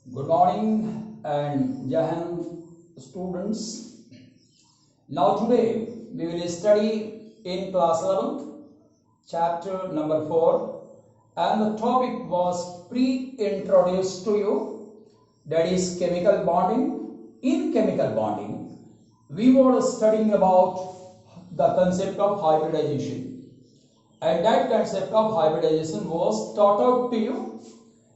Good morning and Jai Hind students. Now today we will study in class 11th chapter number 4 and the topic was pre-introduced to you, that is chemical bonding. In chemical bonding we were studying about the concept of hybridization, and that concept of hybridization was taught out to you.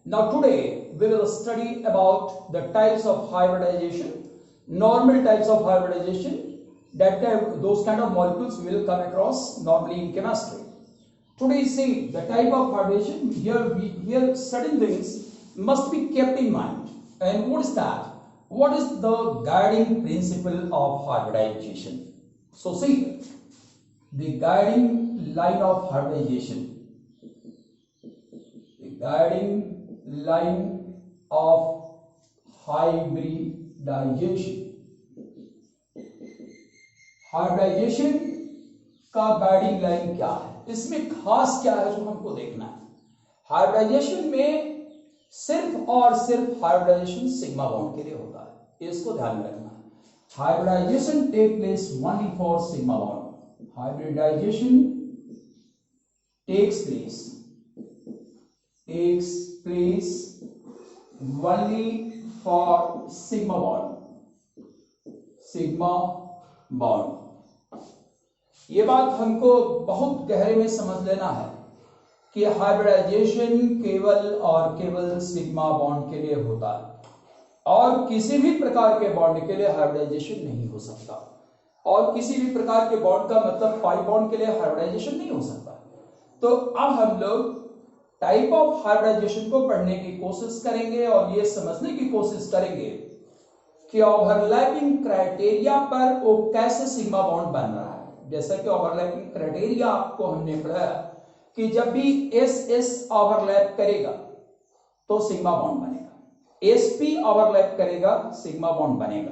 Now today we will study about the types of hybridization, normal types of hybridization, those kind of molecules we will come across normally in chemistry. Today see the type of hybridization, here certain things must be kept in mind. And what is that? What is the guiding principle of hybridization? So see, the guiding line of hybridization, the guiding line of hybridization का guiding line क्या है, इसमें खास क्या है जो हमको देखना है। हाइब्रिडाइजेशन में सिर्फ और सिर्फ हाइब्रिडाइजेशन सिग्मा बॉन्ड के लिए होता है, इसको ध्यान में रखना है। Hybridisation take place only for sigma bond. Hybridisation takes place only for sigma bond। ये बात हमको बहुत गहरे में समझ लेना है कि हाइब्रिडाइजेशन केवल और केवल सिग्मा बॉन्ड के लिए होता है और किसी भी प्रकार के बॉन्ड के लिए हाइब्रिडाइजेशन नहीं हो सकता, और किसी भी प्रकार के बॉन्ड का मतलब पाई बॉन्ड के लिए हाइब्रिडाइजेशन नहीं हो सकता। तो अब हम लोग टाइप ऑफ हाइब्रिडाइजेशन को पढ़ने की कोशिश करेंगे और ये समझने की कोशिश करेंगे कि ओवरलैपिंग क्राइटेरिया पर वो कैसे सिग्मा बॉन्ड बन रहा है। जैसा कि ओवरलैपिंग क्राइटेरिया आपको हमने पढ़ाया कि जब भी एस ओवरलैप करेगा तो सिग्मा बॉन्ड बनेगा, एसपी ओवरलैप करेगा सिग्मा बॉन्ड बनेगा,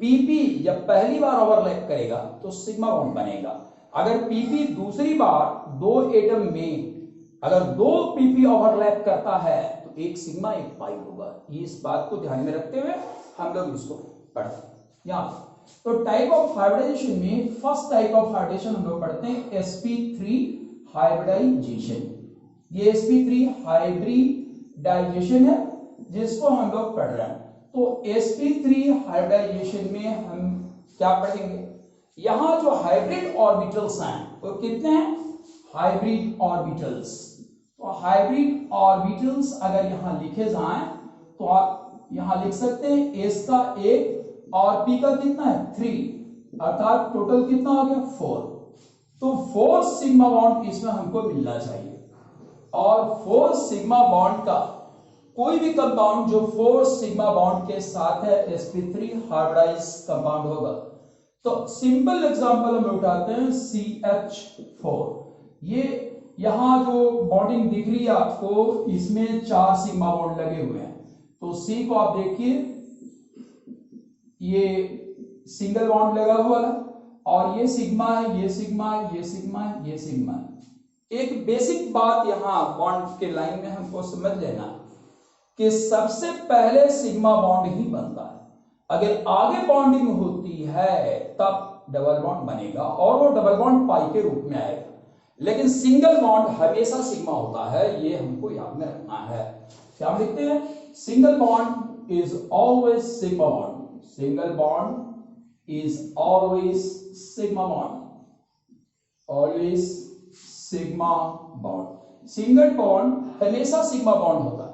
पीपी जब पहली बार ओवरलैप करेगा तो सिग्मा बॉन्ड बनेगा। अगर पीपी दूसरी बार दो एटम में अगर दो पीपी ओवरलैप करता है तो एक सिग्मा एक पाई होगा। ये इस बात को ध्यान में रखते हुए हम लोग इसको पढ़ते हैं यहाँ। तो टाइप ऑफ हाइब्रिडाइजेशन में फर्स्ट टाइप ऑफ हाइब्रिडेशन हम लोग पढ़ते हैं sp3 हाइब्रिडाइजेशन। ये sp3 हाइब्रिडाइजेशन है जिसको हम लोग पढ़ रहे हैं। तो sp3 हाइब्रिडाइजेशन में हम क्या पढ़ेंगे, यहां जो हाइब्रिड ऑर्बिटल्स हैं वो कितने हैं, हाइब्रिड ऑर्बिटल्स। तो हाइब्रिड ऑर्बिटल्स अगर यहां लिखे जाएं तो आप यहां लिख सकते हैं s का 1 और p का कितना है 3, अर्थात टोटल कितना हो गया 4। तो 4 सिग्मा बॉन्ड इसमें हमको मिलना चाहिए, और 4 सिग्मा बॉन्ड का कोई भी कंपाउंड जो 4 सिग्मा बॉन्ड के साथ है sp3 हाइब्रिडाइज कंपाउंड होगा। तो सिंपल एग्जांपल हम उठाते हैं CH4। ये यहां जो बॉन्डिंग दिख रही है आपको, इसमें 4 सिग्मा बॉन्ड लगे हुए हैं। तो C को आप देखिए, ये सिंगल बॉन्ड लगा हुआ है और ये सिग्मा है, ये सिग्मा है, ये सिग्मा है, ये सिग्मा है। एक बेसिक बात यहां बॉन्ड के लाइन में हमको समझ लेना कि सबसे पहले सिग्मा बॉन्ड ही बनता है। अगर आगे बॉन्डिंग होती है तब डबल बॉन्ड बनेगा और वो डबल बॉन्ड पाई के रूप में आएगा, लेकिन सिंगल बॉन्ड हमेशा सिग्मा होता है, ये हमको याद में रखना है। क्या लिखते हैं, single bond is always sigma bond. Single bond is always sigma bond, always sigma bond. Single bond हमेशा सिग्मा बॉन्ड होता है।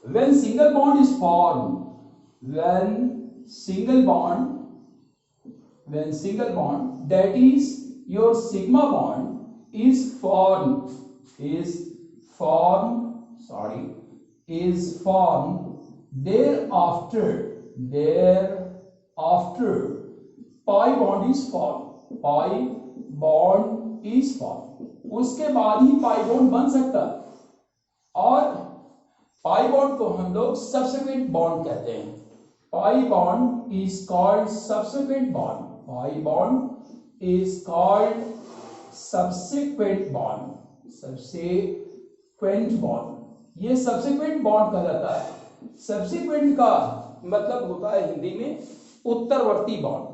When single bond is form, when single bond that is your sigma bond is formed thereafter pi bond is formed, उसके बाद ही pi bond बन सकता है। और pi bond को हम लोग subsequent bond कहते हैं। Pi bond is called subsequent bond. Pi bond is called subsequent bond। ये सब्सिक्वेंट बॉन्ड कहा जाता है। सब्सिक्वेंट का मतलब होता है हिंदी में उत्तरवर्ती बॉन्ड।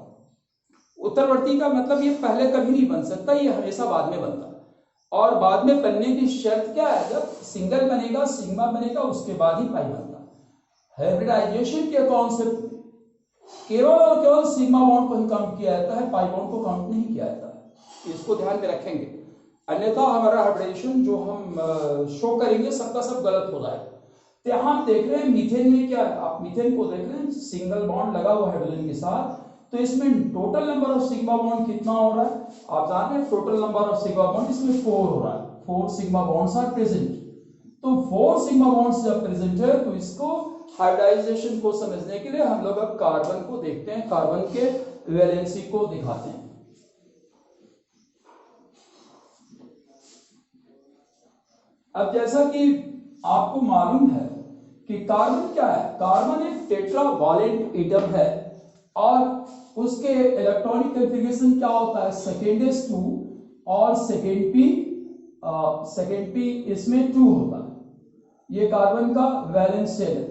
उत्तरवर्ती का मतलब ये पहले कभी नहीं बन सकता, ये हमेशा बाद में बनता है। और बाद में बनने की शर्त क्या है, जब सिंगल बनेगा, सिग्मा बनेगा, उसके बाद ही पाई बनता है। हाइब्रिडाइजेशन के कॉन्सेप्ट केवल और केवल सिग्मा बॉन्ड को ही काउंट किया जाता है, पाई बॉन्ड को काउंट नहीं किया जाता है। इसको ध्यान में रखेंगे, अन्यथा हमारा हाइब्रिडाइजेशन जो हम शो करेंगे सबका सब गलत हो जाएगा। तो यहाँ आप देख रहे हैं मीथेन में क्या है, आप मीथेन को देख रहे हैं, सिंगल बॉन्ड लगा हुआ हाइड्रोजन के साथ, तो इसमें total number of sigma bond कितना हो रहा है, आप जान रहे हैं total number of sigma bond इसमें 4 हो रहा है। 4 सिग्मा बॉन्ड्स आर प्रेजेंट। तो 4 सिग्मा बॉन्ड्स जब प्रेजेंट है तो इसको हाइब्रिडाइजेशन को समझने के लिए हम लोग अब कार्बन को देखते हैं, कार्बन के वैलेंसी को दिखाते हैं। अब जैसा कि आपको मालूम है कि कार्बन क्या है, कार्बन एक टेट्रावैलेंट एटम है और उसके इलेक्ट्रॉनिक कॉन्फ़िगरेशन क्या होता है, सेकेंड S2 और सेकेंड P इसमें 2 होता है। ये कार्बन का वैलेंस शेल है,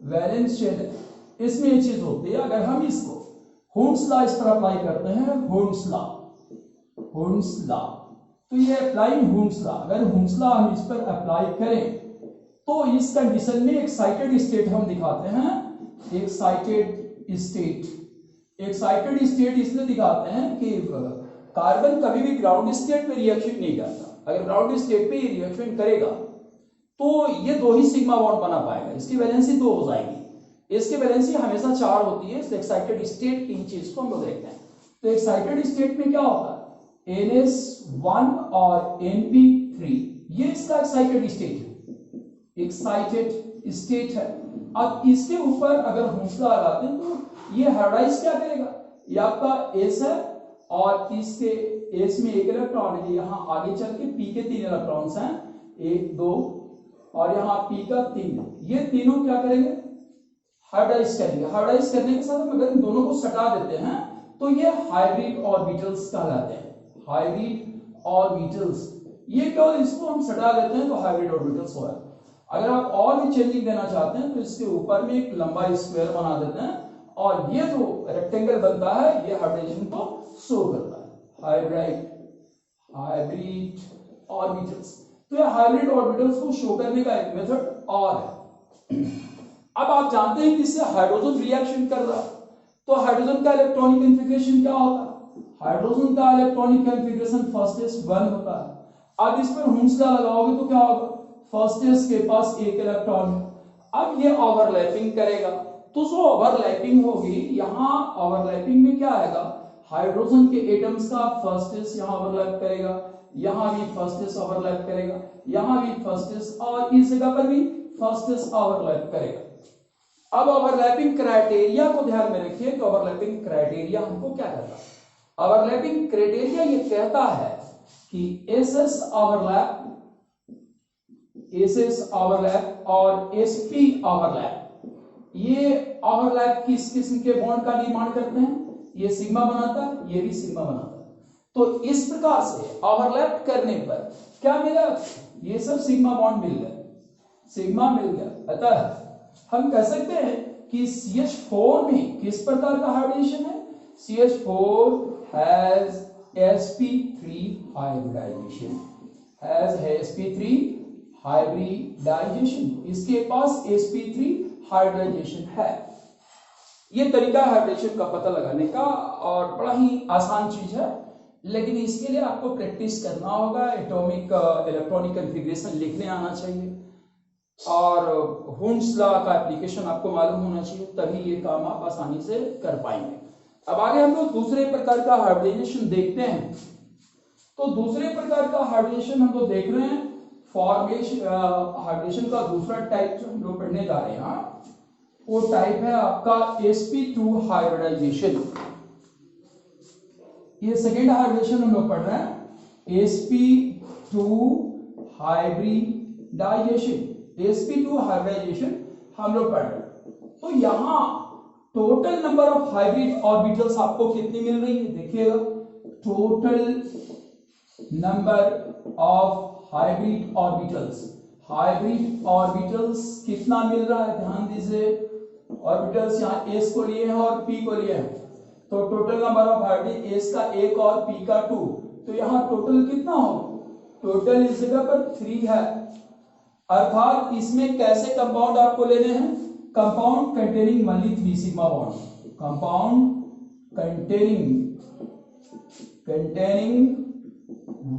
वैलेंस शेल है, इसमें ये चीज होती है। अगर हम इसको हुंस लॉ इस पर अप्लाई करते हैं, हुंस लॉ, तो ये अप्लाई हुंस लॉ, अगर हुंस लॉ हम इस पर अप्लाई करें तो इस कंडीशन में एक्साइटेड स्टेट हम दिखाते हैं। एक्साइटेड स्टेट इसलिए दिखाते हैं कि कार्बन कभी भी ग्राउंड स्टेट में रिएक्शन नहीं करता। अगर ग्राउंड स्टेट पे रिएक्शन करेगा तो ये 2 ही सिग्मा बॉन्ड बना पाएगा, इसकी वैलेंसी 2 हो जाएगी। इसकी वैलेंसी हमेशा 4 होती है। इस एक्साइटेड स्टेट की चीज को हम लोग देखते हैं। तो एक्साइटेड स्टेट में क्या होता है, NS1 और NP3, ये इसका एक्साइटेड स्टेट है, एक्साइटेड स्टेट है। अब इसके ऊपर अगर हौसला लगाते हैं तो ये हाइब्रिडाइज क्या करेगा, ये आपका S है और इसके S में 1 इलेक्ट्रॉन है, यहाँ आगे चल के P के 3 इलेक्ट्रॉन्स हैं, 1 2 और यहाँ P का 3, ये तीनों क्या करेंगे, हाइब्रिडाइज करेंगे। हाइब्रिडाइज करने के साथ हम अगर इन दोनों को सटा देते हैं तो ये हाइब्रिड ऑर्बिटल्स कहलाते हैं, हाइब्रिड ऑर्बिटल्स। ये केवल इसको हम सटा देते हैं तो हाइब्रिड ऑर्बिटल्स हो रहा है। अगर आप और भी चेंजिंग देना चाहते हैं तो इसके ऊपर में एक लंबा स्क्वायर बना देते हैं और ये जो रेक्टेंगल बनता है ये हाइब्रिडेशन को शो करता है, हाइब्रिड ऑर्बिटल्स। तो ये हाइब्रिड ऑर्बिटल्स को शो करने का एक मेथड और है। अब आप जानते हैं कि इससे हाइड्रोजन रिएक्शन कर रहा है, तो हाइड्रोजन का इलेक्ट्रॉनिक कॉन्फ़िगरेशन क्या होता है, हाइड्रोजन का इलेक्ट्रॉनिक कॉन्फ़िगरेशन फर्स्ट S1 होता है। अब इस पर हुंस लॉ लगाओगे तो क्या होगा, फर्स्ट S के पास 1 इलेक्ट्रॉन है। अब ये ओवरलैपिंग करेगा, तो जो ओवरलैपिंग होगी, यहाँ ओवरलैपिंग में क्या आएगा, हाइड्रोजन के एटम्स का फर्स्ट S यहाँ ओवरलैप करेगा, यहाँ भी फर्स्ट S ओवरलैप करेगा, यहाँ भी फर्स्ट S और इस जगह पर भी फर्स्ट S ओवरलैप करेगा। अब ओवरलैपिंग क्राइटेरिया को ध्यान में रखिए कि ओवरलैपिंग क्राइटेरिया हमको क्या कहता है। ओवरलैपिंग क्राइटेरिया ये कहता है कि SS ओवरलैप और SP ओवरलैप, ये ओवरलैप किस किस्म के बॉन्ड का निर्माण करते हैं, ये सिग्मा बनाता है, ये भी सिग्मा बनाता है। तो इस प्रकार से ओवरलैप करने पर क्या मिला, ये सब सिग्मा बॉन्ड मिल गए, सिग्मा मिल गया। अतः हम कह सकते हैं कि CH4 में किस प्रकार का हाइब्रिडेशन है, CH4 has sp3 hybridization, has sp3 hybridization, इसके पास sp3 hybridization है। ये तरीका हाइब्रिडेशन का पता लगाने का और बड़ा ही आसान चीज है, लेकिन इसके लिए आपको प्रैक्टिस करना होगा, एटॉमिक इलेक्ट्रॉनिक कॉन्फ़िगरेशन लिखने आना चाहिए और हुंस लॉ का एप्लीकेशन आपको मालूम होना चाहिए, तभी ये काम आप आसानी से कर पाएंगे। अब आगे हम लोग दूसरे प्रकार का हाइब्रिडेशन देखते हैं। तो दूसरे प्रकार का हाइब्रिडेशन हम लोग देख रहे हैं, फॉर्मेशन हाइब्रिडेशन का दूसरा टाइप जो हम लोग पढ़ने जा रहे हैं वो टाइप है आपका sp2 हाइब्रिडाइजेशन। ये सेकेंड हाइब्रिडेशन हम लोग पढ़ रहे हैं, sp2 हाइब्रिडाइजेशन, sp2 हाइब्रिडाइजेशन हम लोग पढ़ रहे हैं। तो यहां total number of hybrid orbitals आपको कितनी मिल रही है, देखिएगा, total number of hybrid orbitals hybrid orbitals कितना मिल रहा है, ध्यान दीजिए। ऑर्बिटल्स यहाँ एस को लिए हैं और पी को लिए हैं, तो total number of hybrid S का 1 और पी का 2, तो यहाँ टोटल कितना होगा, टोटल इस जगह पर 3 है। अर्थात इसमें कैसे कंपाउंड आपको लेने हैं, compound containing only 3 sigma bond, compound containing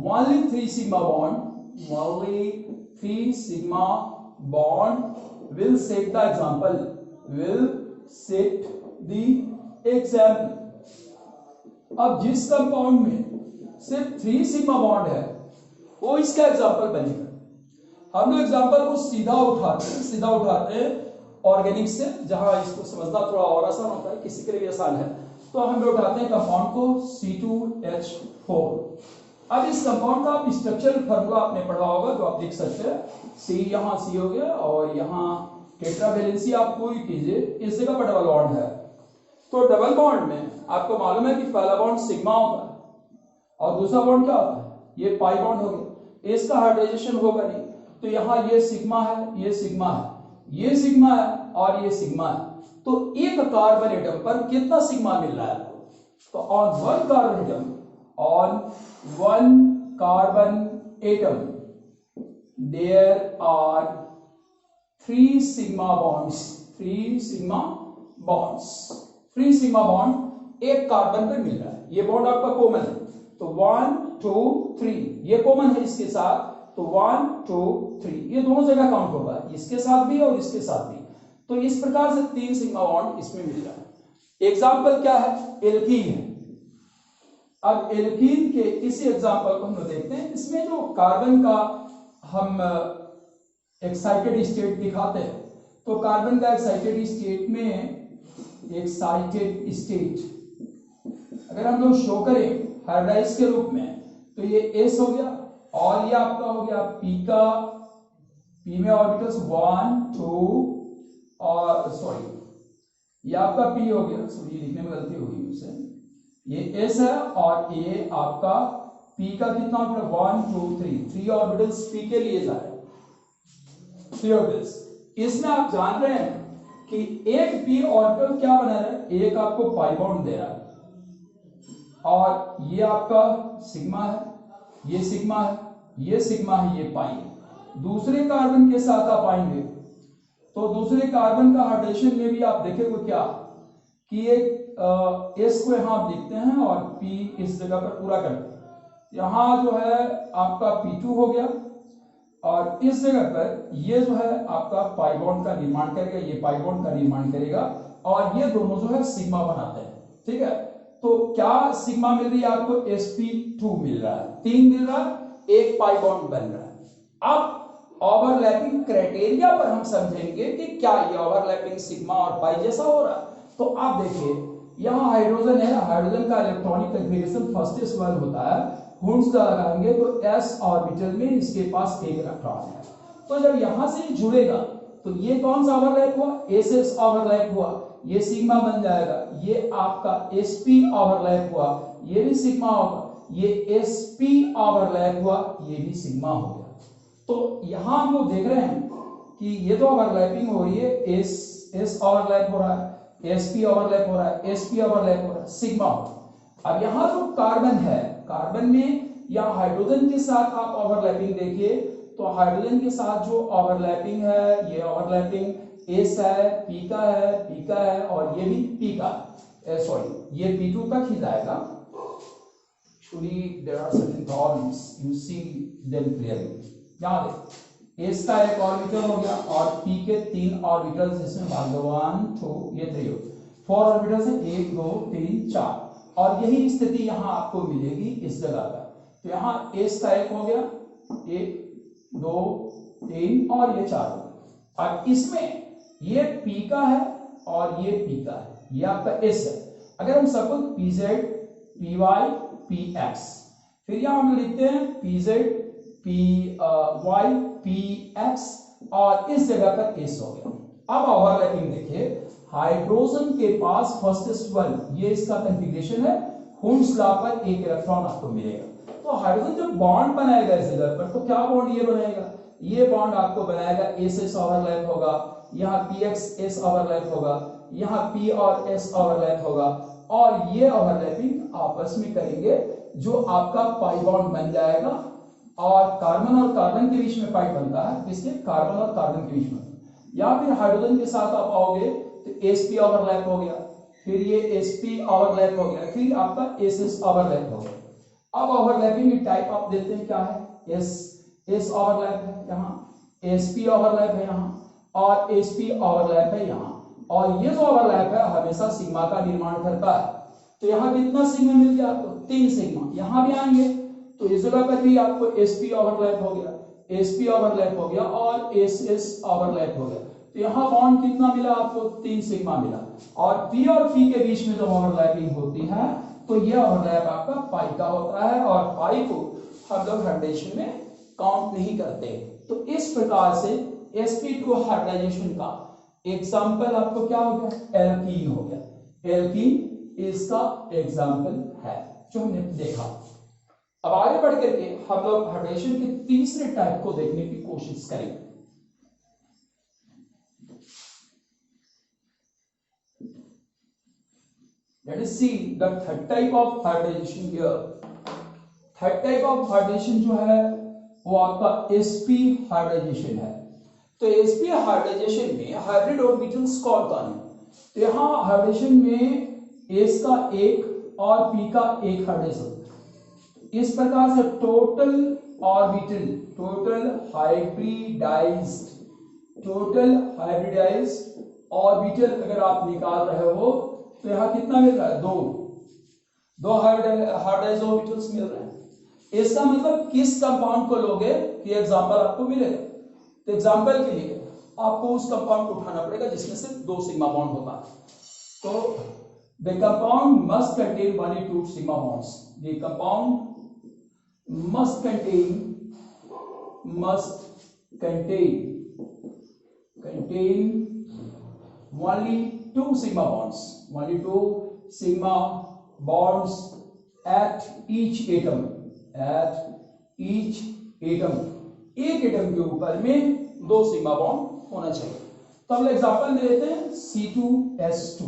only 3 sigma bond, only 3 sigma bond will set the example, will set the example। अब जिस कंपाउंड में सिर्फ 3 सिग्मा बॉन्ड है वो इसका एग्जांपल बनेगा। हम लोग एग्जांपल को सीधा उठाते हैं ऑर्गेनिक से, जहां इसको समझना थोड़ा और आसान होता है, किसी के लिए आसान है, तो हम लोग उठाते हैं कंपाउंड को C2H4। अब इस कंपाउंड का आप स्ट्रक्चरल फार्मूला आपने पढ़ा होगा, जो आप देख सकते हैं, C यहाँ C हो गया और यहाँ टेट्रावैलेंसी आप कोई कीजिए, इस जगह पर डबल बॉन्ड है। तो डबल बॉन्ड में आपको मालूम है कि पहला बॉन्ड सिग्मा होता है और दूसरा बॉन्ड क्या होता है, ये पाई बॉन्ड हो गया, इसका हाइड्रोजन होगा नहीं, तो यहाँ ये सिग्मा है, ये सिग्मा है, ये सिग्मा है और ये सिग्मा है, तो एक कार्बन एटम पर कितना सिग्मा मिल रहा है, तो on one carbon atom there are 3 sigma bonds, 3 sigma bond एक कार्बन पर मिल रहा है। ये बॉन्ड आपका कॉमन है, तो 1 2 3 ये कॉमन है इसके साथ, तो 1 2 3 ये दोनों जगह काउंट होगा, इसके साथ भी और इसके साथ भी। तो इस प्रकार से 3 सिग्मा बॉन्ड इसमें मिल रहा है। एग्जाम्पल क्या है, एल्कीन है। अब एल्कीन के इसी एग्जाम्पल को हम लोग देखते हैं। इसमें जो कार्बन का हम एक्साइटेड स्टेट दिखाते हैं, तो कार्बन का एक्साइटेड स्टेट में एक्साइटेड स्टेट अगर हम लोग शो करें हाइब्रिडाइज के रूप में, तो ये एस हो गया और ये आपका हो गया पी का, पी में ऑर्बिटल्स 1 2 और सॉरी ये आपका पी हो गया, सॉरी लिखने में गलती हो गई मुझसे, ये एस है और ये आपका पी का कितना ऑर्बिटल 1 2 3 ऑर्बिटल्स पी के लिए जा रहे हैं, 3 ऑर्बिटल्स। इसमें आप जान रहे हैं कि एक पी ऑर्बिटल क्या बना रहा है, एक आपको पाई बॉन्ड दे रहा है और ये आपका सिग्मा है, ये सिग्मा है, ये सिग्मा है, ये पाई है। दूसरे कार्बन के साथ आप आएंगे तो दूसरे कार्बन का हाइड्रोजन में भी आप देखेंगे क्या कि एक एस को यहां आप देखते हैं और पी इस जगह पर पूरा करते हैं। यहां जो है आपका P2 हो गया और इस जगह पर ये जो है आपका पाई बॉन्ड का निर्माण करेगा, ये पाई बॉन्ड का निर्माण करेगा और ये दोनों जो है सिग्मा बनाते हैं, ठीक है। तो क्या सिग्मा मिल रही है आपको, sp2 मिल रहा है, 3 मिल रहा है, एक पाई बॉन्ड बन रहा है। अब ओवरलैपिंग क्राइटेरिया पर हम समझेंगे कि क्या ये ओवरलैपिंग सिग्मा और पाई जैसा हो रहा है। तो आप देखिए यहाँ हाइड्रोजन है, हाइड्रोजन का इलेक्ट्रॉनिक कॉन्फ़िगरेशन फर्स्ट वन होता है, हुंड्स लगाएंगे तो s ऑर्बिटल में इसके पास एक इलेक्ट्रॉन है। तो जब यहां से जुड़ेगा तो ये कौन सा ओवरलैप हुआ, ss ओवरलैप हुआ, ये सिग्मा बन जाएगा, ये आपका sp ओवरलैप हुआ, ये भी सिग्मा होगा, ये sp ओवरलैप हुआ, ये भी सिग्मा हो गया। तो यहां हम लोग देख रहे हैं कि ये तो ओवरलैपिंग हो रही है, s ओवरलैप हो रहा है, sp ओवरलैप हो रहा है, sp ओवरलैप हो रहा है, सिग्मा। अब यहां जो कार्बन है, कार्बन में या हाइड्रोजन के साथ आप ओवरलैपिंग देखिए, तो हाइड्रोजन के साथ जो ओवरलैपिंग है, ये ओवरलैपिंग एस है, पी का है, पी का है और ये भी पी का, सॉरी ये P2 तक ही जाएगा। Actually there are certain problems, you see them clearly। यहाँ देख एस का एक ऑर्बिटल हो गया और पी के 3 ऑर्बिटल्स, जिसमें 1 2 ये 3 4 ऑर्बिटल्स है, 1 2 3 4 और यही स्थिति यहां आपको मिलेगी इस जगह पर। तो यहां एस का एक हो गया, 1 2 3 और ये 4 हो गया। अब इसमें ये पी का है और ये पी का है, ये आपका एस है। अगर हम सपोज pz py px, फिर यहां हम लिखते हैं pz py px और इस जगह पर एस हो गया। अब ओवरलैपिंग देखिए, हाइड्रोजन के पास फर्स्ट वन, ये इसका कॉन्फ़िगरेशन है, हुंड्स लॉ पर एक इलेक्ट्रॉन आपको मिलेगा। तो हाइड्रोजन जब बॉन्ड बनाएगा इस जगह पर, तो क्या बॉन्ड ये बनाएगा, ये बॉन्ड आपको बनाएगा एस एस ओवरलैप होगा, यहाँ पी एक्स एस ओवरलैप होगा, यहाँ पी और एस ओवरलैप होगा, और ये ओवरलैपिंग आपस में करेंगे जो आपका पाई बॉन्ड बन जाएगा। और कार्बन और कार्बन के बीच में पाई बनता है, किसके? कार्बन और कार्बन के बीच में। या फिर हाइड्रोजन के साथ आप आओगे तो sp ओवरलैप हो गया, फिर ये sp ओवरलैप हो गया, फिर आपका ss ओवरलैप हो गया। अब ओवरलैपिंग की टाइप आप देखते हैं क्या है, s ओवरलैप है यहाँ, sp ओवरलैप है यहाँ, और sp ओवरलैप है यहाँ। और ये जो ओवरलैप है हमेशा सिग्मा का निर्माण करता है। तो यहाँ कितना सिग्मा मिल गया आपको? 3 सिग्मा। यहाँ भी आएंगे तो इस जगह पर भी आपको sp ओवरलैप हो गया, sp ओवरलैप हो गया, और ss ओवरलैप हो गया। तो यहाँ बॉन्ड कितना मिला आपको? 3 सिग्मा मिला। और p और p के बीच में जो ओवरलैपिंग होती है तो ये ओवरलैप आपका पाई का होता है, और पाई को हम लोग हाइब्रिडाइजेशन में काउंट नहीं करते। तो इस प्रकार से sp2 हाइब्रिडाइजेशन का एग्जाम्पल आपको क्या हो गया? एल्कीन हो गया। एल्कीन इसका एग्जाम्पल है जो हमने देखा। अब आगे बढ़ करके हम लोग हाइब्रिडेशन के तीसरे टाइप को देखने की कोशिश करेंगे। Let us see the third type of hybridization here. Third type of hybridization जो है वो आपका sp hybridization है। तो sp hybridization में हाइब्रिड ऑर्बिटल्स कौन कौन है? तो यहाँ हाइब्रिडेशन में s का एक और p का एक हाइब्रिडेशन। इस प्रकार से total orbital, total hybridised orbital अगर आप निकाल रहे हो तो यहाँ कितना मिल रहा है? दो हाइब्रिडाइज्ड ऑर्बिटल्स मिल रहे हैं। इसका मतलब किस कंपाउंड को लोगे कि एग्जांपल आपको मिलेगा। तो एग्जांपल के लिए आपको उस कंपाउंड को उठाना पड़ेगा जिसमें से 2 सिग्मा बॉन्ड होता है। तो the compound must contain 1 or 2 sigma bonds. The compound must contain only 2 sigma bonds, only 2 sigma bonds at each atom, एक एटम के ऊपर में 2 सिग्मा बॉन्ड होना चाहिए। तो हम एग्जांपल में लेते हैं C2H2,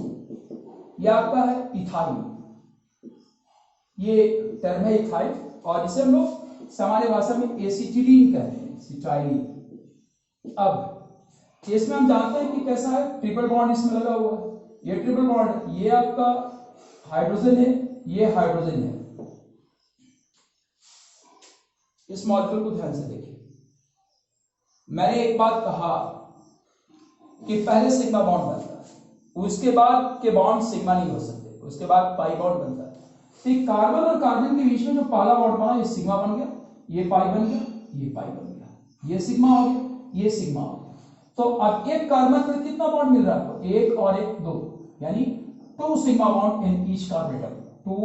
ये आपका है इथाइल, ये टर्म है इथाइल, और इसे हम लोग सामान्य भाषा में एसिटिलीन कहते हैं, एसिटाइलिन। अब इसमें हम जानते हैं कि कैसा है, ट्रिपल बॉन्ड इसमें लगा हुआ है, ये ट्रिपल बॉन्ड है, ये आपका हाइड्रोजन है, ये हाइड्रोजन है। इस मॉलिक्यूल को ध्यान से देखिए। मैंने एक बात कहा कि पहले सिग्मा बॉन्ड बनता है, उसके बाद के बॉन्ड सिग्मा नहीं हो सकते, उसके बाद पाई बॉन्ड बनता है। तो कार्बन और कार्बन के बीच में जो पहला बॉन्ड बना, ये सिग्मा बन गया, ये पाई बन गया, ये पाई बन गया, ये सिग्मा हो गया, ये सिग्मा हो गया। तो अब एक कार्बन पर कितना बॉन्ड मिल रहा है आपको? 1 और 1 2, यानी 2 sigma bond in each carbon atom, 2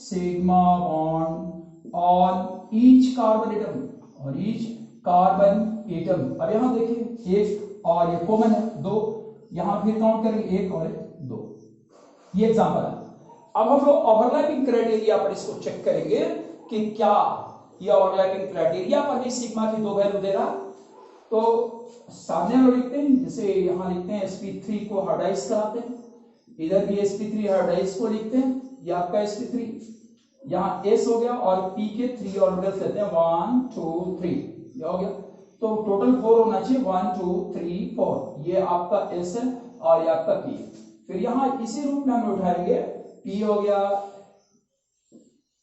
sigma bond on each carbon atom, और ईच कार्बन एटम। अब यहां देखिए 1 और ये कॉमन है 2, यहां फिर काउंट करेंगे 1 और 1 2। ये एग्जांपल है। अब हम लोग ओवरलैपिंग क्राइटेरिया पर इसको चेक करेंगे कि क्या ये ओवरलैपिंग क्राइटेरिया पर भी सिग्मा की 2 वैल्यू दे रहा। तो सामने हम लिखते हैं, जैसे यहां लिखते हैं sp3 को हाइब्रिडाइज कराते हैं, इधर भी sp3 हाइब्रिडाइज को लिखते हैं, ये आपका sp3, यहाँ s हो गया और p के 3 ऑर्बिटल्स लेते हैं 1 2 3, ये हो गया। तो टोटल 4 होना चाहिए, 1 2 3 4, ये आपका s है और ये आपका p। फिर यहाँ इसी रूप में हम उठाएंगे, p हो गया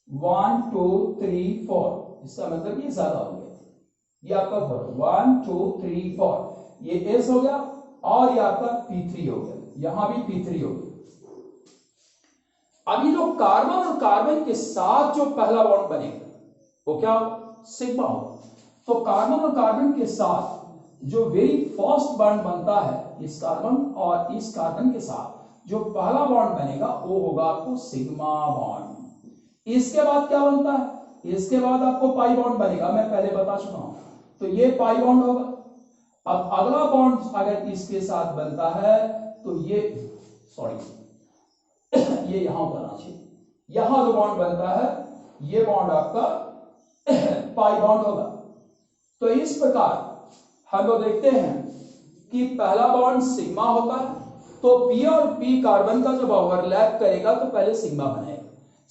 1 2 3 4, इसका मतलब ये ज्यादा हो गया, ये आपका 4 1 2 3 4, ये s हो गया और ये आपका p3 हो गया, यहां भी p3 हो गया। अब ये जो कार्बन और कार्बन के साथ जो पहला बॉन्ड बनेगा वो क्या सिग्मा होगा। तो कार्बन और कार्बन के साथ जो वेरी फर्स्ट बॉन्ड बनता है, इस कार्बन और इस कार्बन के साथ जो पहला बॉन्ड बनेगा वो होगा आपको सिग्मा बॉन्ड। इसके बाद क्या बनता है? इसके बाद आपको पाई बॉन्ड बनेगा, मैं पहले बता चुका हूं, तो ये पाई बॉन्ड होगा। अब अगला बॉन्ड अगर इसके साथ बनता है तो ये ये यहां बनना चाहिए, यहां जो बॉन्ड बनता है ये बॉन्ड आपका पाई बॉन्ड होगा। तो इस प्रकार हम लोग देखते हैं कि पहला बॉन्ड सिग्मा होता है, तो पी और पी कार्बन का जब ओवरलैप करेगा तो पहले सिग्मा बनेगा,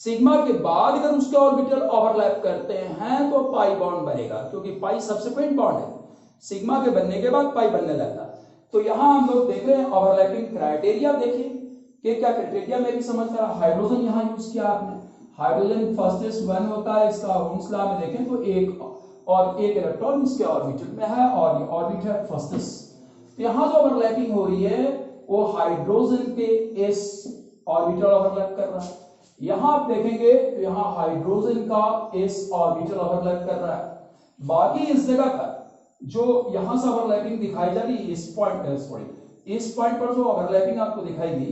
सिग्मा के बाद अगर उसके ऑर्बिटल ओवरलैप करते हैं तो पाई बॉन्ड बनेगा, क्योंकि पाई सब्सिक्वेंट बॉन्ड है, सिग्मा के बनने के बाद पाई बनने लगता है। तो यहां हम लोग देख रहे हैं ओवरलैपिंग क्राइटेरिया। देखिए कि क्या क्राइटेरिया मेरी समझ कर, हाइड्रोजन यहां यूज किया आपने, हाइड्रोजन फर्स्ट 1 होता है, इसका ओम्स लॉ में देखें तो एक इलेक्ट्रॉन इसके ऑर्बिटल में है और ये ऑर्बिट है फर्स्ट। तो यहां जो ओवरलैपिंग हो रही है वो हाइड्रोजन के एस ऑर्बिटल ओवरलैप कर रहा है। यहां आप देखेंगे तो यहां हाइड्रोजन का एस ऑर्बिटल ओवरलैप कर रहा है। बाकी इस जगह पर जो यहां से ओवरलैपिंग दिखाई जा रही है, इस पॉइंट पर जो ओवरलैपिंग आपको दिखाएगी,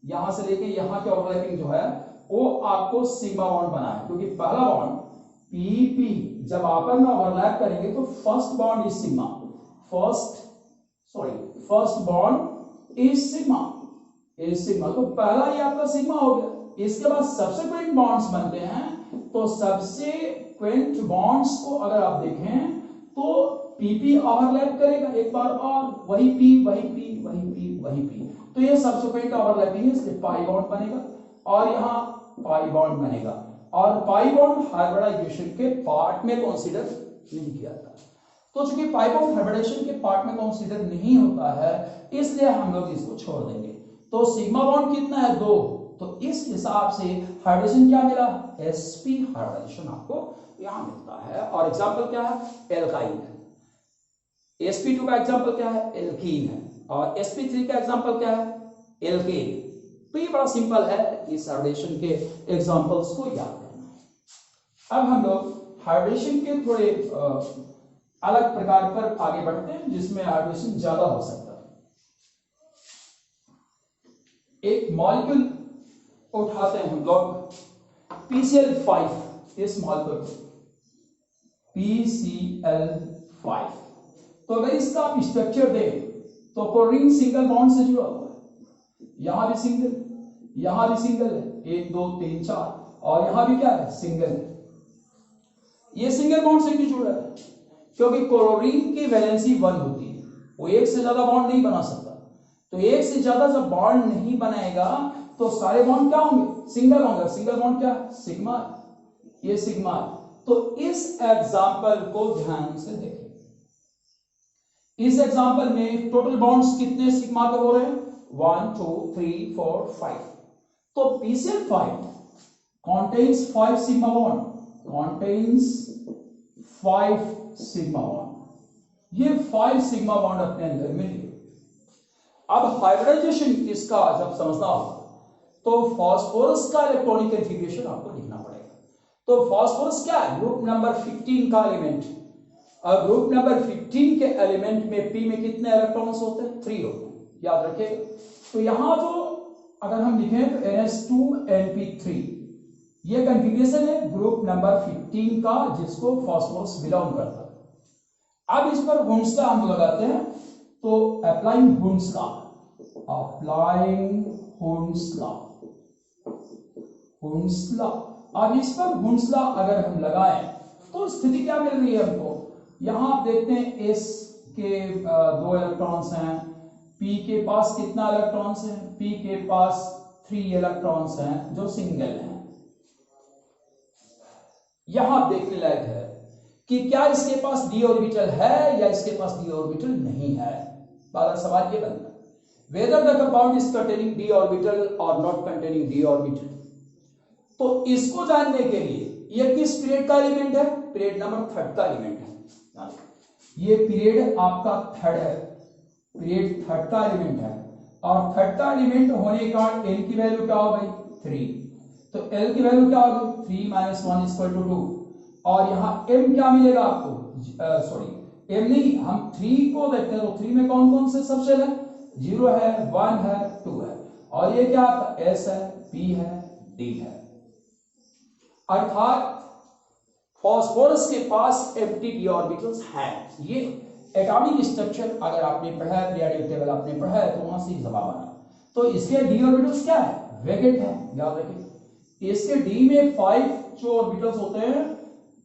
यहां से लेके यहां की ओवरलैपिंग जो है वो आपको सिग्मा बॉन्ड बना है, क्योंकि पहला बॉन्ड पी पी जब आपस में ओवरलैप करेंगे तो first bond is sigma, first bond is sigma, तो पहला ही आपका सिग्मा हो गया। इसके बाद सब्सिक्वेंट बॉन्ड्स बनते हैं, तो सब्सिक्वेंट बॉन्ड्स को अगर आप देखें तो पीपी ओवरलैप करेगा एक बार और, वही पी वही पी वही पी वही पी, तो ये सब्सिक्वेंट ओवरलैपिंग है, इसलिए पाई बॉन्ड बनेगा और यहां पाई बॉन्ड बनेगा, और पाई बॉन्ड हाइब्रिडाइजेशन के पार्ट में कंसीडर नहीं किया जाता। तो चूंकि पाई बॉन्ड हाइब्रिडाइजेशन के पार्ट में कंसीडर नहीं होता है, इसलिए हम लोग इसको छोड़ देंगे। तो सिग्मा बॉन्ड कितना है 2, तो इस हिसाब से हाइड्रोजन क्या मिला, sp हाइब्रिडाइजेशन आपको यहां मिलता है। और एग्जांपल क्या है, एल्काइन है। sp2 का एग्जांपल क्या है, एल्कीन है, और sp3 का एग्जांपल क्या है, एल्केन। तो ये बड़ा सिंपल है, इस हाइब्रिडेशन के एग्जांपल्स को याद करना। अब हम लोग हाइब्रिडेशन के थोड़े अलग प्रकार पर आगे बढ़ते हैं जिसमें हाइब्रिडेशन ज्यादा हो सकता है। एक मॉलिक्यूल उठाते हैं हम लोग PCl5, इस मॉलिक्यूल PCl5, तो अगर इसका आप स्ट्रक्चर दें तो क्लोरीन सिंगल बॉन्ड से जुड़ा हुआ है, यहां भी सिंगल, यहां भी सिंगल है, 1 2 3 4, और यहां भी क्या है, सिंगल है। ये सिंगल बॉन्ड से क्यों जुड़ा है, क्योंकि क्लोरीन की वैलेंसी 1 होती है, वो एक से ज्यादा बॉन्ड नहीं बना सकता। तो एक से ज्यादा जब बॉन्ड नहीं बनाएगा तो सारे बॉन्ड क्या होंगे, सिंगल होंगे। सिंगल बॉन्ड क्या है, सिग्मा, ये सिग्मा। तो इस एग्जांपल को ध्यान से देखें, इस एग्जांपल में टोटल बॉन्ड्स कितने सिग्मा के हो रहे हैं, 1 2 3 4 5। तो PCl5 contains 5 sigma bond, contains 5 sigma bond, ये 5 सिग्मा बॉन्ड अपने अंदर में लिए। अब हाइब्रिडाइजेशन इसका जब समझना होगा तो फास्फोरस का इलेक्ट्रॉनिक कॉन्फ़िगरेशन आपको लिखना पड़ेगा। तो फास्फोरस क्या है, ग्रुप नंबर 15 का एलिमेंट। अब ग्रुप नंबर 15 के एलिमेंट में पी में कितने इलेक्ट्रॉन्स होते हैं, 3 होते हैं, याद रखिएगा। तो यहां जो अगर हम लिखें तो NH2NP3, ये कॉन्फ़िगरेशन है ग्रुप नंबर 15 का, जिसको फास्फोरस बिलोंग करता है। अब इस पर हुंस का हम लगाते हैं, तो applying हुंस law, applying हुंस law, हुंस law. अब इस पर हुंस लॉ अगर हम लगाएं तो स्थिति क्या मिल रही है हमको, यहां आप देखते हैं S के 2 इलेक्ट्रॉन्स हैं, P के पास कितना इलेक्ट्रॉन्स हैं, P के पास 3 इलेक्ट्रॉन्स हैं जो सिंगल हैं। यहां आप देखने लायक है कि क्या इसके पास d ऑर्बिटल है या इसके पास d ऑर्बिटल नहीं है। पहला सवाल ये बनता है, whether the compound is containing d orbital or not containing d orbital। तो इसको जानने के लिए ये किस पीरियड का एलिमेंट है, पीरियड नंबर 3 का एलिमेंट है। ये पीरियड आपका 3 है, पीरियड 3 का एलिमेंट है, और 3 का एलिमेंट होने के कारण L की वैल्यू क्या हो गई, 3। तो L की वैल्यू क्या हो गई, 3 - 1 = 2। और यहां M क्या मिलेगा आपको, M नहीं, हम 3 को देखते हैं तो 3 में कौन कौन से सबसेल है, 0 है, 1 है, 2 है, और ये क्या आपका S है, P है, D है। अर्थात फास्फोरस के पास एम्प्टी d ऑर्बिटल्स हैं। ये एटॉमिक स्ट्रक्चर अगर आपने पढ़ा है, पीरियोडिक टेबल आपने पढ़ा है, तो वहां से जवाब आना। तो इसके d ऑर्बिटल्स क्या है, वेकेंट है, याद रखिए। इसके d में 5 जो ऑर्बिटल्स होते हैं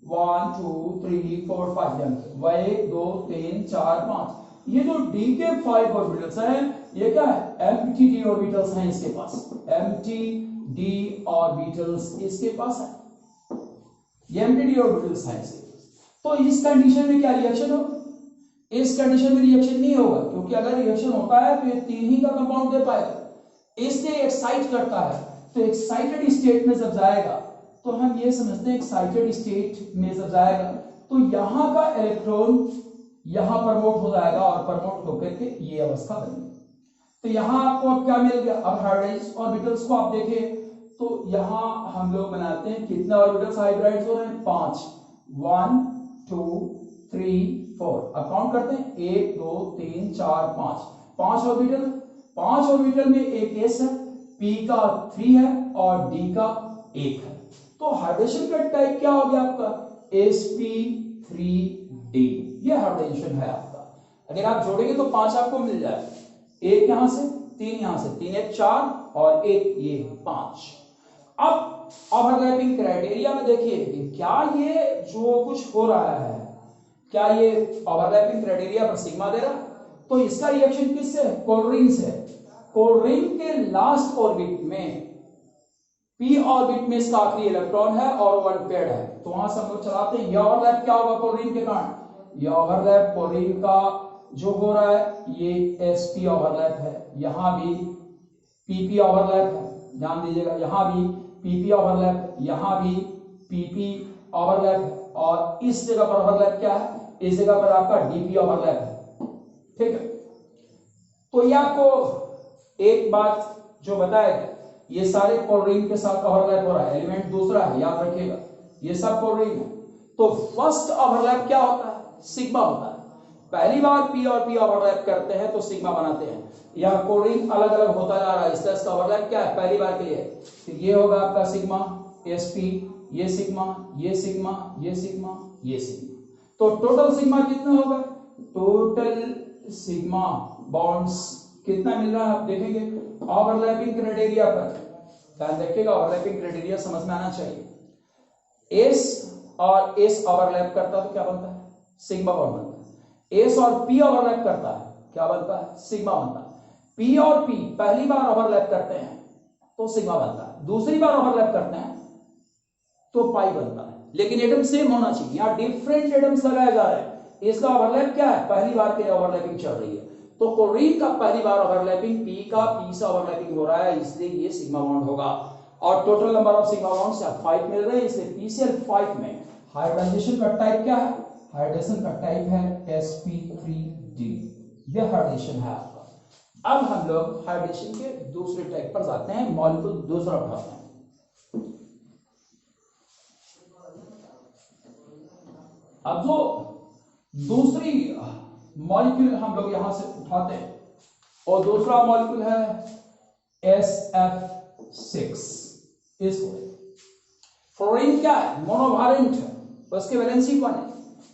1 2 3 4 5 वह 1 2 3 4 5। ये जो डी के 5 ऑर्बिटल्स हैं ये क्या है, एम्प्टी डी ऑर्बिटल्स हैं इसके पास, एम्प्टी डी ऑर्बिटल्स इसके पास है, ये एम्प्टी डी ऑर्बिटल्स हैं इसके पास। तो इस कंडीशन में क्या रिएक्शन होगा, इस कंडीशन में रिएक्शन नहीं होगा, क्योंकि अगर रिएक्शन होता है तो ये 3 ही का कंपाउंड दे पाएगा, इसलिए एक्साइट करता है। तो एक्साइटेड स्टेट में जब जाएगा तो हम ये समझते हैं एक्साइटेड स्टेट में जब जाएगा तो यहां का इलेक्ट्रॉन यहां प्रमोट हो जाएगा और प्रमोट होकर के ये अवस्था बनेगी। तो यहां आपको अब क्या मिल गया, अब हाइब्रिडाइज्ड ऑर्बिटल्स को आप देखें तो यहां हम लोग बनाते हैं कितने ऑर्बिटल्स हाइब्रिडाइज हो रहे हैं, 5, 1 2 3 4। अब काउंट करते हैं 1 2 3 4 5, 5 ऑर्बिटल, 5 ऑर्बिटल में एक एस है, पी का 3 है और डी का 1 है। तो हाइब्रिडेशन का टाइप क्या हो गया आपका, sp3d, ये हाइब्रिडेशन है आपका। अगर आप जोड़ेंगे तो 5 आपको मिल जाए, एक यहां से 3 यहां से, 3 1 4 और एक ये 5। अब ओवरलैपिंग क्राइटेरिया में देखिए कि क्या ये जो कुछ हो रहा है क्या ये ओवरलैपिंग क्राइटेरिया पर सिग्मा दे रहा है, तो इसका रिएक्शन किससे, कोल्ड से। कोल्ड के लास्ट ऑर्बिट में पी ऑर्बिट में इसका आखिरी इलेक्ट्रॉन है और वन पेड है, तो वहां से हम लोग चलाते हैं, ये ओवरलैप क्या होगा क्लोरीन के कारण, ये ओवरलैप क्लोरीन का जो हो रहा है ये sp ओवरलैप है, यहां भी pp ओवरलैप है, ध्यान दीजिएगा, यहां भी pp ओवरलैप है, यहां भी pp ओवरलैप है, और इस जगह पर ओवरलैप क्या है, इस जगह पर आपका dp ओवरलैप है, ठीक है। तो ये आपको एक बात जो बताया, ये सारे क्लोरीन के साथ ओवरलैप हो रहा है, एलिमेंट दूसरा है, याद रखिएगा ये सब क्लोरीन है। तो फर्स्ट ओवरलैप क्या होता है, सिग्मा होता है। पहली बार पी और पी ओवरलैप करते हैं तो सिग्मा बनाते हैं, यह क्लोरीन अलग अलग होता जा रहा है, इसलिए इसका ओवरलैप क्या है, पहली बार के लिए तो ये होगा आपका सिग्मा sp, ये सिग्मा, ये सिग्मा, ये सिग्मा, ये सिग्मा। तो टोटल सिग्मा कितना होगा, टोटल सिग्मा बॉन्ड्स कितना मिल रहा है आप देखेंगे ओवरलैपिंग क्राइटेरिया पर, ध्यान रखिएगा ओवरलैपिंग क्राइटेरिया समझ में आना चाहिए। एस और एस ओवरलैप करता तो क्या बनता है, सिग्मा बॉन्ड बनता है। एस और पी ओवरलैप करता है, क्या बनता है, सिग्मा बनता है। पी और पी पहली बार ओवरलैप करते हैं तो सिग्मा बनता है, दूसरी बार ओवरलैप करते हैं तो पाई बनता है, लेकिन एटम सेम होना चाहिए, यहां डिफरेंट एटम्स लगाए जा रहे हैं, इसका ओवरलैप क्या है, पहली बार के लिए ओवरलैपिंग चल रही है। तो क्लोरीन का पहली बार ओवरलैपिंग पी का पी से ओवरलैपिंग हो रहा है, इसलिए ये सिग्मा बॉन्ड होगा, और total number of sigma bonds 5 मिल रहे हैं, इसलिए PCl5 में हाइब्रिडाइजेशन का टाइप क्या है, हाइब्रिडेशन का टाइप है sp3d, ये हाइब्रिडेशन है आपका। अब हम लोग हाइब्रिडेशन के दूसरे टाइप पर जाते हैं, मॉलिक्यूल दूसरा उठाते हैं। अब जो दूसरी मॉलिक्यूल हम लोग यहां से उठाते हैं और दूसरा मॉलिक्यूल है SF6, इसको फ्लोरीन क्या है, मोनोवैलेंट है, उसके वैलेंसी कौन है,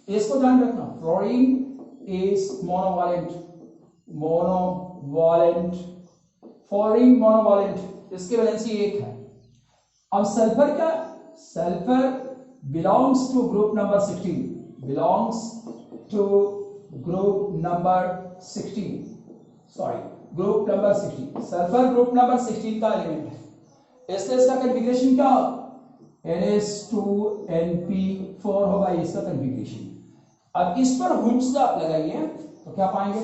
इसको ध्यान रखना, fluorine is monovalent, monovalent, fluorine monovalent, इसकी वैलेंसी 1 है। अब सल्फर क्या, sulphur belongs to group number 16, belongs to group number 16, sorry group number 16, sulphur group number 16 का एलिमेंट है, इसलिए इसका कॉन्फ़िगरेशन क्या होगा, NH2NP4 होगा इसका कॉन्फ़िगरेशन। अब इस पर हुंड्स लॉ लगाइए तो क्या पाएंगे,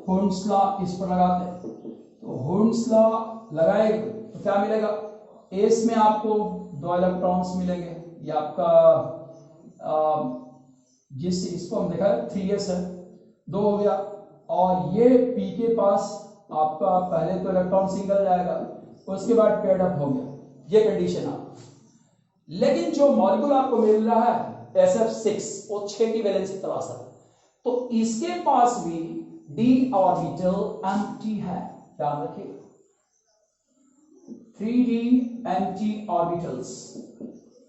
हुंड्स लॉ इस पर लगाते हैं, तो हुंड्स लॉ लगाए तो क्या मिलेगा, एस में आपको 2 इलेक्ट्रॉन्स मिलेंगे, ये आपका जिस इसको हम देखा 3s है, 2 हो गया, और ये पी के पास आपका पहले तो इलेक्ट्रॉन सिंगल जाएगा, उसके बाद पेड अप हो गया, ये कंडीशन आप। लेकिन जो मॉलिक्यूल आपको मिल रहा है SF6 वो 6 की वैलेंसी तलाश है, तो इसके पास भी d ऑर्बिटल एम्प्टी है, ध्यान रखिए 3d empty orbitals,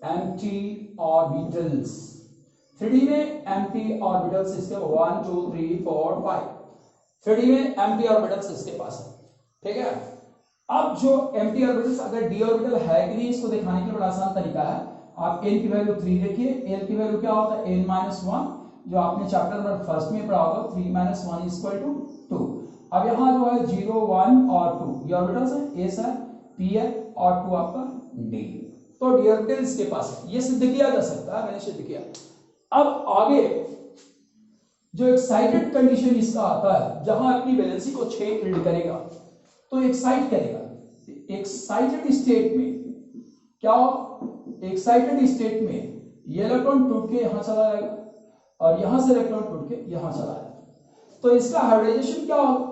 empty orbitals 3d में एम्प्टी ऑर्बिटल्स इसके 1 2 3 4 5, 3d में एम्प्टी ऑर्बिटल्स इसके पास है, ठीक है। अब जो एम्प्टी ऑर्बिटल्स, अगर d ऑर्बिटल है कि नहीं इसको दिखाने के लिए बड़ा आसान तरीका है, आप n की वैल्यू 3 देखिए, l की वैल्यू क्या होता है n-1, जो आपने चैप्टर नंबर फर्स्ट में पढ़ा होगा 3 - 1 = 2। अब यहाँ जो है 0, 1 और 2 ये ऑर्बिटल्स है, s है, p है और 2 आपका d। तो d ऑर्बिटल्स के पास है, ये सिद्ध किया जा सकता है, मैंने सिद्ध किया। अब आगे जो एक्साइटेड कंडीशन इसका आता है, जहां अपनी वैलेंसी को 6 यील्ड करेगा तो एक्साइट करेगा। एक्साइटेड स्टेट में क्या हो, एक्साइटेड स्टेट में ये इलेक्ट्रॉन टूट के यहां चला जाएगा और यहां से इलेक्ट्रॉन टूट के यहां चला जाएगा। तो इसका हाइब्रिडाइजेशन क्या होगा,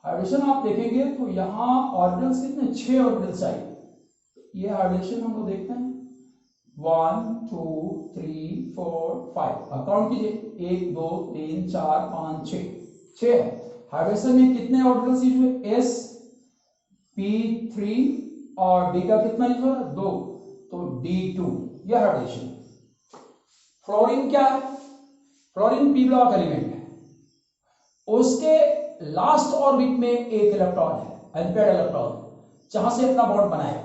हाइब्रिडेशन आप देखेंगे तो यहां ऑर्बिटल्स कितने, 6 ऑर्बिटल्स चाहिए। ये हाइब्रिडेशन हम लोग देखते हैं 1 2 3 4 5, अकाउंट कीजिए 1 2 3 4 5 6 है। हाइब्रिडेशन में कितने ऑर्बिटल्स यूज हुए, s p3 और d का कितना यूज हुआ, 2, तो d2, यह हाइब्रिडेशन। फ्लोरीन क्या है, फ्लोरीन पी ब्लॉक एलिमेंट है, उसके लास्ट ऑर्बिट में एक इलेक्ट्रॉन है, अनपेयर्ड इलेक्ट्रॉन, जहां से अपना बॉन्ड बनाएगा।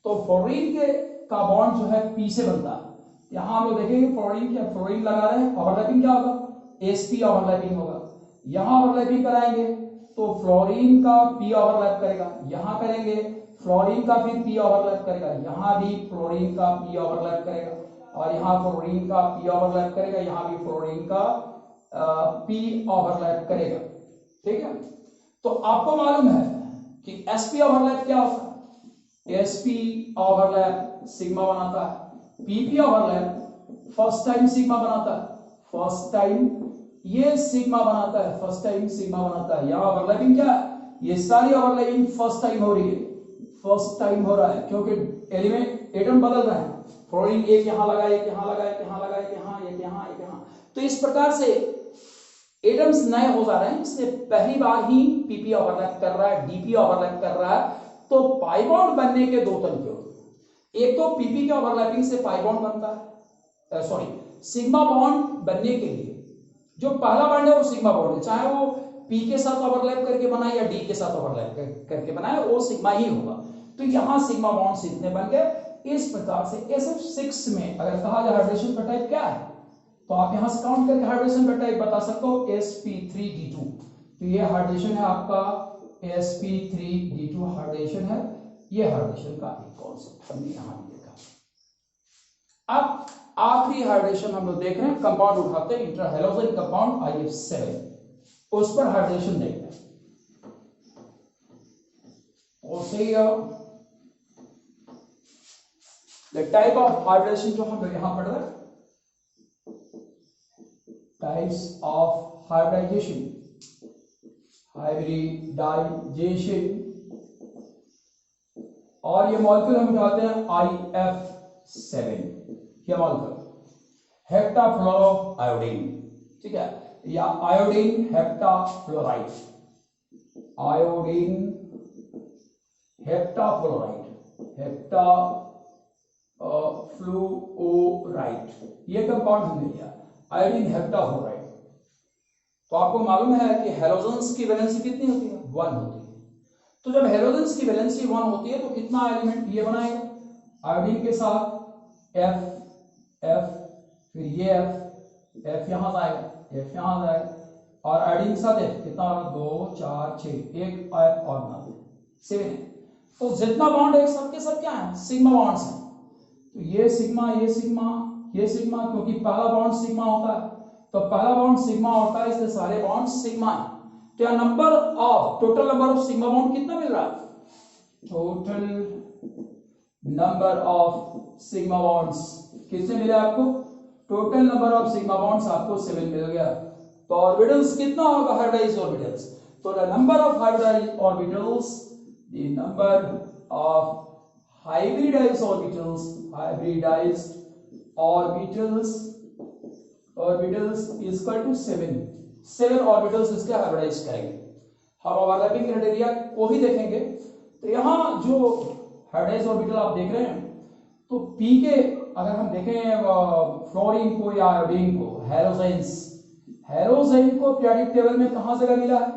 तो फ्लोरीन के का बॉन्ड जो है p से बनता है। यहां हम लोग देखेंगे फ्लोरीन क्या, फ्लोरीन लगा रहे हैं, ओवरलैपिंग क्या होगा, sp ओवरलैपिंग होगा। यहां ओवरलैपिंग कराएंगे तो फ्लोरीन का p ओवरलैप करेगा, यहां करेंगे फ्लोरीन का फिर p ओवरलैप करेगा, यहां भी फ्लोरीन का p ओवरलैप करेगा और यहां फ्लोरीन का p ओवरलैप करेगा, यहां भी फ्लोरीन का p ओवरलैप करेगा। ठीक है, तो आपको मालूम है कि sp ओवरलैप क्या होता है, sp ओवरलैप सिग्मा बनाता है, pp overlap first time sigma बनाता है, फर्स्ट टाइम ये सिग्मा बनाता है, फर्स्ट टाइम सिग्मा बनाता है। यहां ओवरलैपिंग क्या है, ये सारी ओवरलैपिंग फर्स्ट टाइम हो रही है, फर्स्ट टाइम हो रहा है क्योंकि एलिमेंट एटम बदल रहे हैं। फ्लोरीन एक यहां लगा, एक यहां लगा, एक यहां लगा, एक यहां, एक यहां, एक यहां, तो इस प्रकार से एटम्स नए हो जा रहे हैं, इसलिए पहली बार ही पीपी ओवरलैप कर रहा है, डीपी ओवरलैप कर रहा है। तो पाई बॉन्ड बनने के 2 तरीके होते हैं, एक तो पीपी के ओवरलैपिंग से पाई बॉन्ड बनता है, सॉरी सिग्मा बॉन्ड बनने के लिए जो पहला बॉन्ड है वो सिग्मा बॉन्ड है, चाहे वो पी के साथ ओवरलैप करके बनाए या डी के साथ ओवरलैप करके बनाए, वो सिग्मा ही होगा। तो यहां सिग्मा बॉन्ड इतने बन गए। इस प्रकार से SF6 में अगर कहा जाए हाइब्रिडेशन का टाइप क्या है, तो आप यहां से काउंट करके हाइब्रिडेशन का टाइप बता सकते हो, sp3d2। तो ये हाइब्रिडेशन है आपका sp3d2 हाइब्रिडेशन है, ये हाइब्रिडेशन का एक कॉन्सेप्ट हमने यहां देखा। अब आखिरी हाइब्रिडेशन हम लोग देख रहे हैं, कंपाउंड उठाते हैं, इंटरहैलोजन कंपाउंड IF7, उस पर हाइब्रिडेशन देखते हैं। द टाइप ऑफ हाइब्रिडेशन जो हम लोग यहां पढ़ रहे हैं, टाइप्स ऑफ हाइब्रिडाइजेशन, हाइब्रिडाइजेशन, और ये मॉलिक्यूल हम उठाते हैं IF7, ये मॉलिक्यूल हेप्टाफ्लोरोआयोडीन, ठीक है, या आयोडीन हेप्टाफ्लोराइड, आयोडीन हेप्टाफ्लोराइड, फ्लूओराइड, ये कंपाउंड हमने लिया आयोडीन हेप्टाफ्लोराइड। तो आपको मालूम है कि हैलोजेंस की वैलेंसी कितनी होती है, 1 होती है। तो जब हैलोजेंस की वैलेंसी 1 होती है तो कितना एलिमेंट ये बनाएगा, आयोडीन के साथ F, फिर ये F यहां जाएगा, F यहां जाएगा, और आयोडीन के साथ F कितना होगा, 2 4 6, एक F और बना 7 है। तो जितना बॉन्ड है सबके सब क्या है, सिग्मा बॉन्ड्स हैं। तो ये सिग्मा, ये सिग्मा, ये सिग्मा, क्योंकि पहला बॉन्ड सिग्मा होता है, तो पहला बॉन्ड सिग्मा होता है, इसलिए सारे बॉन्ड सिग्मा है। तो number of, total number of sigma bond कितना मिल रहा है, total number of sigma bonds कितने मिले आपको, total number of sigma bonds आपको 7 मिल गया। तो ऑर्बिटल्स कितना होगा, हाइब्रिडाइज्ड ऑर्बिटल्स, तो the number of hybridised orbitals, the number of hybridized orbitals, orbitals is equal to 7 orbitals इसके हाइब्रिडाइज करेंगे। हम ओवरलैपिंग क्राइटेरिया को भी देखेंगे। तो यहाँ जो हाइब्रिडाइज ऑर्बिटल आप देख रहे हैं, तो P के अगर हम देखें फ्लोरीन को या आयोडीन को, हेलोजेन को पीरियोडिक टेबल में कहां जगह मिला है,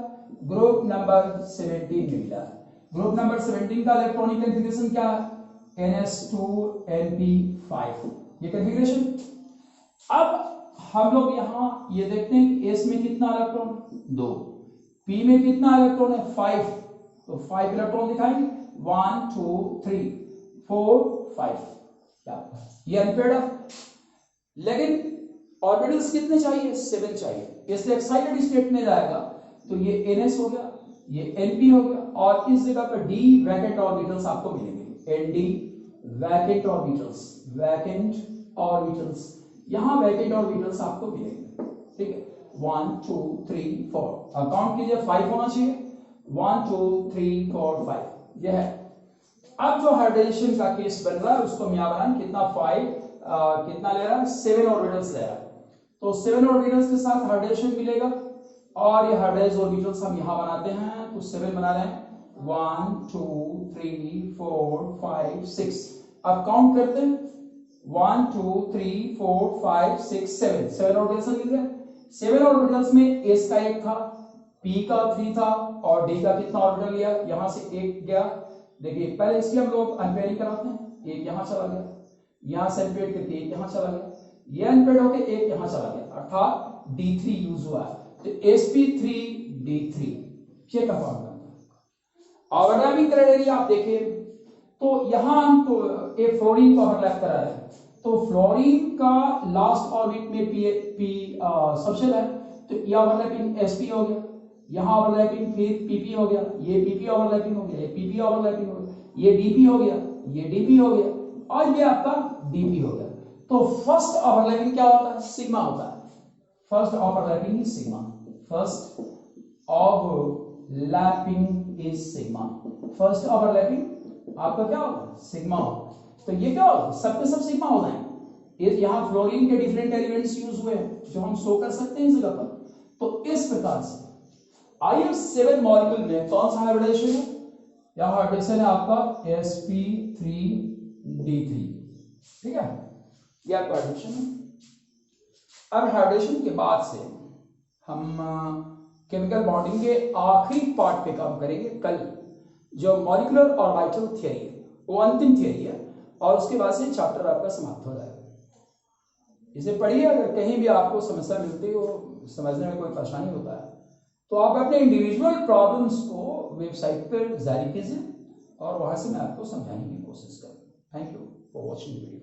ग्रुप नंबर 17 में मिला है। ग्रुप नंबर 17 का इलेक्ट्रॉनिक कॉन्फ़िगरेशन क्या है, NS2 NP5, ये कॉन्फ़िगरेशन। अब हम लोग यहाँ ये देखते हैं कि एस में कितना इलेक्ट्रॉन, 2, पी में कितना इलेक्ट्रॉन है, 5, तो 5 इलेक्ट्रॉन दिखाएंगे, 1 2 3 4 5, ये अनपेयर्ड है। लेकिन ऑर्बिटल्स कितने चाहिए, 7 चाहिए, इसलिए एक्साइटेड स्टेट में जाएगा तो ये NS हो गया, ये NP हो गया, और इस जगह पर D वैकेंट ऑर्बिटल्स आपको मिलेंगे, ND vacant orbitals, vacant orbitals, यहां वैकेंट ऑर्बिटल्स आपको मिलेंगे, ठीक है। 1 2 3 4, काउंट कीजिए, 5 होना चाहिए, 1 2 3 4 5, यह है। अब जो हाइड्रोजन का केस बन रहा है उसको हम यहां बनाएं, कितना 5 कितना ले रहा है, 7 ऑर्बिटल्स ले रहा है, तो 7 ऑर्बिटल्स के साथ हाइड्रोजन मिलेगा, और ये हाइड्रोजन ऑर्बिटल्स हम यहां बनाते हैं, तो 7 बना रहे हैं, 1 2 3 4 5 6। अब काउंट करते हैं, 1 2 3 4 5 6 7 ऑर्बिटल्स मिल गए। 7 ऑर्बिटल्स में एस का 1 था, पी का 3 था, और डी का कितना ऑर्बिटल लिया, यहां से 1 गया। देखिए पहले इसलिए हम लोग अनपेयरिंग कराते हैं, 1 यहां चला गया, यहां से अनपेयर्ड करके 1 यहां चला गया, ये अनपेयर्ड होकर 1 यहां चला गया, अर्थात D3 यूज हुआ है, तो sp3d3 ये का फॉर्मूला। ओवरलैपिंग क्राइटेरिया आप देखिए, तो यहां हम तो एक फ्लोरीन को ओवरलैप करा रहे हैं, तो फ्लोरीन का लास्ट ऑर्बिट में p सबसे है, तो ये ओवरलैपिंग sp हो गया, यहां ओवरलैपिंग फिर pp हो गया, ये pp ओवरलैपिंग हो गया, ये pp ओवरलैपिंग हो गया, ये dp हो गया, ये dp हो गया, और ये आपका dp हो गया। तो फर्स्ट ओवरलैपिंग क्या होता है, सिग्मा होता है, first overlapping is sigma, first overlapping is sigma, first overlapping आपका क्या होगा, सिग्मा होगा। तो ये क्या होगा, सब के सब सिग्मा हो जाएंगे। यहां फ्लोरीन के डिफरेंट एलिमेंट्स यूज हुए हैं जो हम शो कर सकते हैं इस जगह पर। तो इस प्रकार से IF7 मॉलिक्यूल में कौन सा हाइब्रिडाइजेशन है, यहां हाइब्रिडेशन है आपका sp3d3, ठीक है, ये आपका हाइब्रिडेशन है। अब हाइब्रिडेशन के बाद से हम केमिकल बॉन्डिंग के आखिरी पार्ट पे काम करेंगे कल, जो मॉलिक्यूलर ऑर्बिटल थियरी है, वो अंतिम थियरी है, और उसके बाद से चैप्टर आपका समाप्त हो जाएगा। इसे पढ़िए, अगर कहीं भी आपको समस्या मिलती हो, समझने में कोई परेशानी होता है, तो आप अपने इंडिविजुअल प्रॉब्लम्स को वेबसाइट पर जारी कीजिए, और वहां से मैं आपको समझाने की कोशिश करूँ। Thank you for watching video.